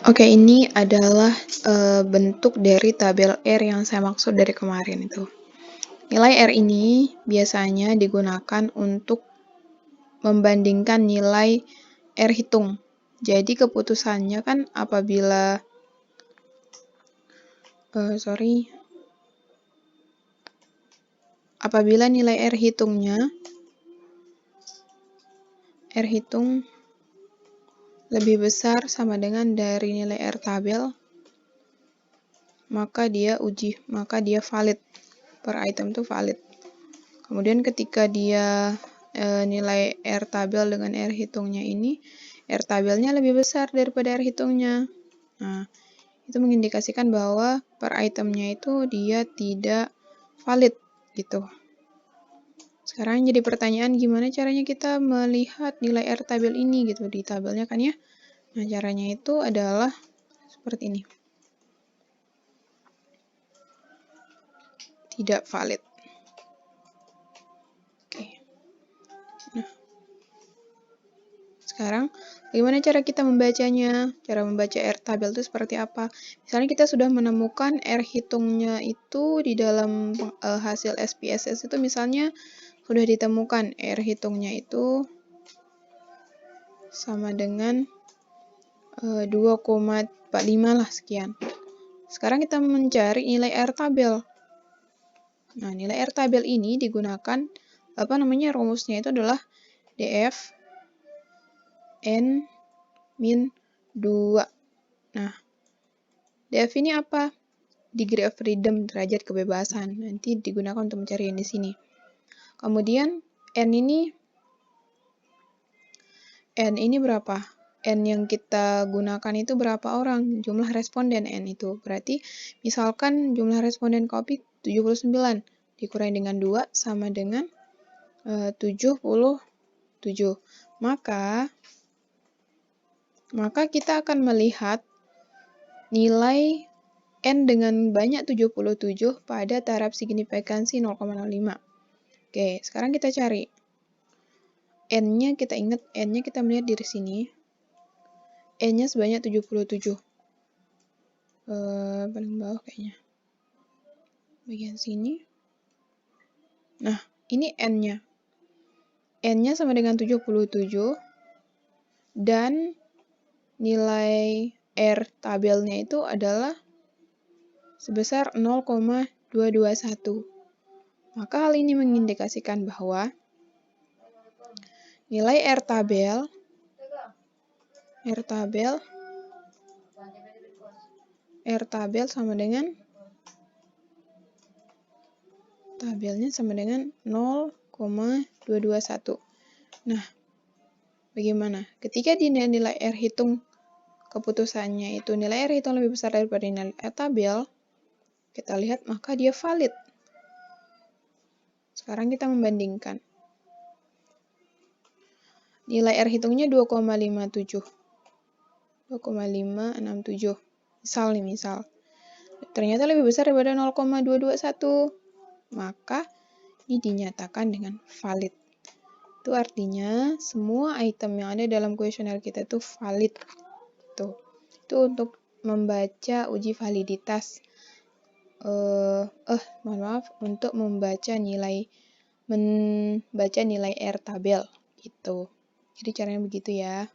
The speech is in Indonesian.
Oke, ini adalah bentuk dari tabel R yang saya maksud dari kemarin itu. Nilai R ini biasanya digunakan untuk membandingkan nilai R hitung. Jadi keputusannya kan apabila apabila nilai R hitung lebih besar sama dengan dari nilai R tabel, maka dia valid. Per item itu valid. Kemudian ketika dia nilai R tabel dengan R hitungnya ini, R tabelnya lebih besar daripada R hitungnya. Nah, itu mengindikasikan bahwa per itemnya itu dia tidak valid gitu. Sekarang jadi pertanyaan, gimana caranya kita melihat nilai R tabel ini gitu di tabelnya kan ya. Nah, caranya itu adalah seperti ini. Tidak valid. Oke. Nah, sekarang bagaimana cara kita membacanya? Cara membaca R tabel itu seperti apa? Misalnya kita sudah menemukan R hitungnya itu di dalam hasil SPSS itu misalnya sudah ditemukan R hitungnya itu sama dengan 2,45 lah sekian. Sekarang kita mencari nilai R tabel. Nah, nilai R tabel ini digunakan rumusnya itu adalah DF N min 2. Nah, DF ini apa? Degree of freedom, derajat kebebasan. Nanti digunakan untuk mencari yang di sini. Kemudian N ini berapa? N yang kita gunakan itu berapa orang? Jumlah responden N itu. Berarti misalkan jumlah responden kopi 79 dikurangi dengan 2 sama dengan 77. Maka kita akan melihat nilai N dengan banyak 77 pada taraf signifikansi 0,05. Oke, sekarang kita cari. N-nya kita ingat, N-nya kita melihat di sini. N-nya sebanyak 77. Paling bawah kayaknya. Bagian sini. Nah, ini N-nya. N-nya sama dengan 77. Dan nilai R tabelnya itu adalah sebesar 0,221. Maka hal ini mengindikasikan bahwa nilai R tabel sama dengan tabelnya sama dengan 0,221. Nah, bagaimana? Ketika nilai R hitung keputusannya itu nilai R hitung lebih besar daripada nilai R tabel, kita lihat maka dia valid. Sekarang kita membandingkan. Nilai R hitungnya 2,57. 2,567. Misal. Ternyata lebih besar daripada 0,221. Maka ini dinyatakan dengan valid. Itu artinya semua item yang ada dalam kuesioner kita itu valid. Tuh. Itu untuk membaca uji validitas. Untuk membaca nilai R tabel itu. Jadi caranya begitu ya.